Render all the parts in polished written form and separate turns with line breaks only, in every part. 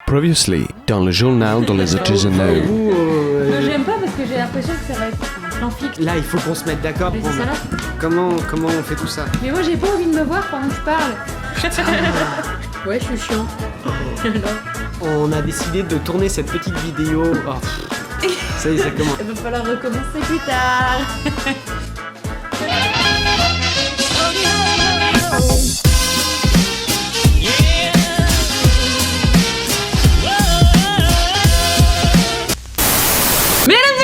Previously, dans le journal dans les artisanaux.
J'aime pas parce que j'ai l'impression que ça va être un plan fixe.
Là, il faut qu'on se mette d'accord.
Mais c'est ça là.
Comment on fait tout ça?
Mais moi j'ai pas envie de me voir pendant que je parle. Ouais, je suis chiant.
On a décidé de tourner cette petite vidéo. Oh, ça y est, ça commence.
Il va falloir recommencer plus tard.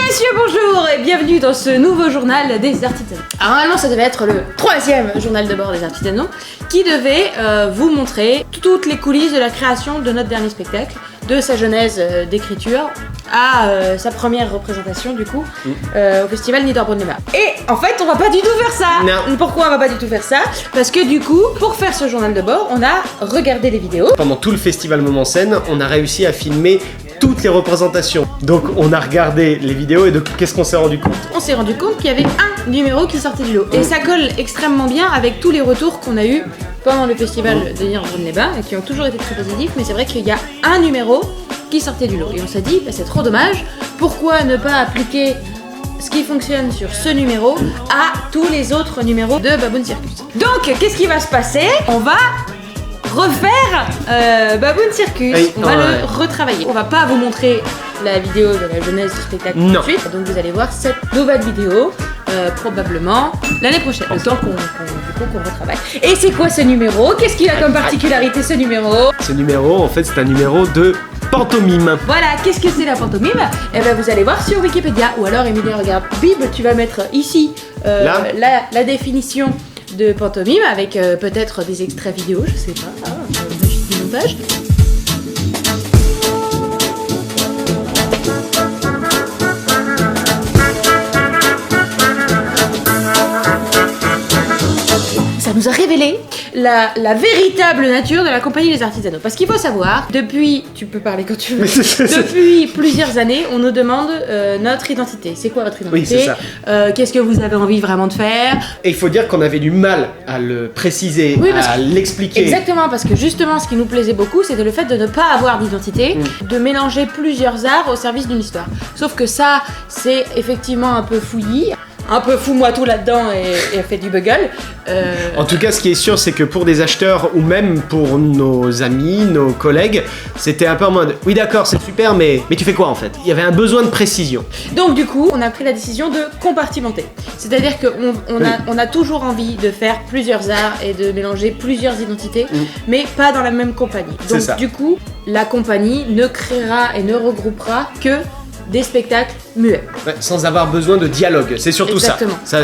Messieurs, bonjour et bienvenue dans ce nouveau journal des artisanaux. Alors normalement ça devait être le 3e journal de bord des artisanaux qui devait vous montrer toutes les coulisses de la création de notre dernier spectacle, de sa genèse d'écriture à sa première représentation du coup au festival Niederbronn-les-Bains. Et en fait on va pas du tout faire ça.
Non.
Pourquoi on va pas du tout faire ça? Parce que du coup pour faire ce journal de bord on a regardé les vidéos.
Pendant tout le festival Moment Scène, on a réussi à filmer toutes les représentations. Donc on a regardé les vidéos et de qu'est-ce qu'on s'est rendu compte?
On s'est rendu compte qu'il y avait un numéro qui sortait du lot. Et ça colle extrêmement bien avec tous les retours qu'on a eu pendant le festival de Niederbronn-les-Bains et qui ont toujours été très positifs, mais c'est vrai qu'il y a un numéro qui sortait du lot. Et on s'est dit, bah, c'est trop dommage, pourquoi ne pas appliquer ce qui fonctionne sur ce numéro à tous les autres numéros de Baboon Circus. Donc, qu'est-ce qui va se passer? On va refaire Baboon Circus,
oui,
on va le retravailler. On va pas vous montrer la vidéo de la genèse du spectacle tout de suite, donc vous allez voir cette nouvelle vidéo probablement l'année prochaine, le temps qu'on retravaille. Et c'est quoi ce numéro? Qu'est-ce qu'il a comme particularité ce numéro?
Ce numéro, en fait, c'est un numéro de pantomime.
Voilà, qu'est-ce que c'est la pantomime? Eh ben vous allez voir sur Wikipédia, ou alors Emilie regarde, Bib, tu vas mettre ici la définition de pantomime avec peut-être des extraits vidéo, je sais pas, magie du montage. Ça nous a révélé la véritable nature de la compagnie des artisanaux. Parce qu'il faut savoir, depuis, tu peux parler quand tu veux, depuis plusieurs années, on nous demande notre identité. C'est quoi votre identité?
Oui, c'est ça.
Qu'est-ce que vous avez envie vraiment de faire?
Et il faut dire qu'on avait du mal à le préciser, à l'expliquer.
Exactement, parce que justement, ce qui nous plaisait beaucoup, c'était le fait de ne pas avoir d'identité, de mélanger plusieurs arts au service d'une histoire. Sauf que ça, c'est effectivement un peu fouillis. Un peu fous-moi tout là-dedans et fait du bugle.
En tout cas, ce qui est sûr, c'est que pour des acheteurs ou même pour nos amis, nos collègues, c'était un peu en mode oui, d'accord, c'est super, mais tu fais quoi en fait? Il y avait un besoin de précision.
Donc, du coup, on a pris la décision de compartimenter. C'est-à-dire qu'on a toujours envie de faire plusieurs arts et de mélanger plusieurs identités, mais pas dans la même compagnie. Donc, du coup, la compagnie ne créera et ne regroupera que des spectacles muets.
Ouais, sans avoir besoin de dialogue, c'est surtout ça.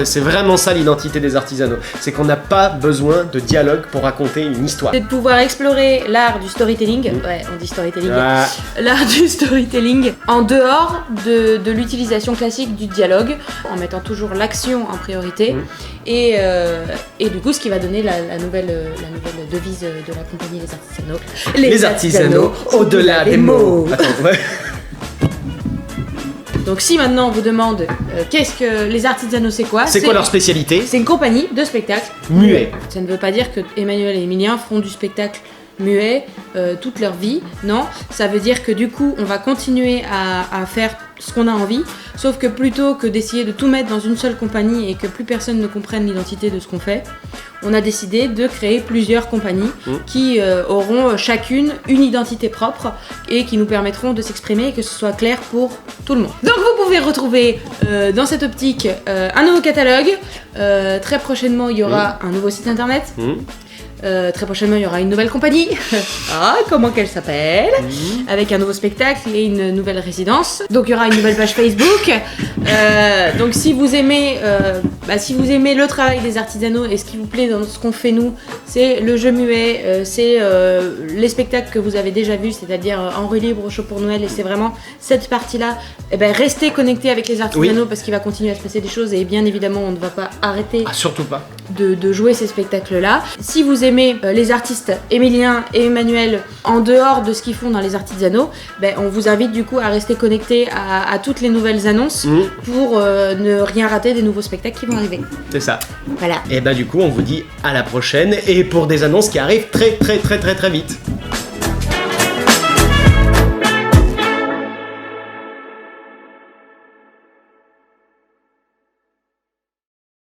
C'est vraiment ça l'identité des artisanaux. C'est qu'on n'a pas besoin de dialogue pour raconter une histoire.
C'est de pouvoir explorer l'art du storytelling, ouais, on dit storytelling, l'art du storytelling en dehors de l'utilisation classique du dialogue, en mettant toujours l'action en priorité, et du coup ce qui va donner la nouvelle devise de la compagnie des artisanaux.
Les artisanaux au-delà des mots. Attends, ouais.
Donc si maintenant on vous demande qu'est-ce que les artisanaux, c'est quoi?
C'est quoi leur spécialité?
C'est une compagnie de spectacle
muet.
Ça ne veut pas dire que Emmanuel et Emilien feront du spectacle muet toute leur vie, non. Ça veut dire que du coup on va continuer à faire ce qu'on a envie, sauf que plutôt que d'essayer de tout mettre dans une seule compagnie et que plus personne ne comprenne l'identité de ce qu'on fait, on a décidé de créer plusieurs compagnies qui auront chacune une identité propre et qui nous permettront de s'exprimer et que ce soit clair pour tout le monde. Donc vous pouvez retrouver dans cette optique un nouveau catalogue, très prochainement il y aura un nouveau site internet. Très prochainement, il y aura une nouvelle compagnie. Comment qu'elle s'appelle? Avec un nouveau spectacle et une nouvelle résidence. Donc il y aura une nouvelle page Facebook. Donc si vous aimez le travail des artisanaux et ce qui vous plaît dans ce qu'on fait nous, c'est le jeu muet, c'est les spectacles que vous avez déjà vus, c'est-à-dire en rue libre, au show pour Noël, et c'est vraiment cette partie-là. Et ben restez connectés avec les artisanaux parce qu'il va continuer à se passer des choses et bien évidemment on ne va pas arrêter.
Surtout pas.
De jouer ces spectacles-là. Si vous aimez les artistes Emilien et Emmanuel en dehors de ce qu'ils font dans les artisanaux, on vous invite du coup à rester connecté à toutes les nouvelles annonces pour ne rien rater des nouveaux spectacles qui vont arriver.
C'est ça.
Voilà.
Et du coup on vous dit à la prochaine et pour des annonces qui arrivent très très très très très vite.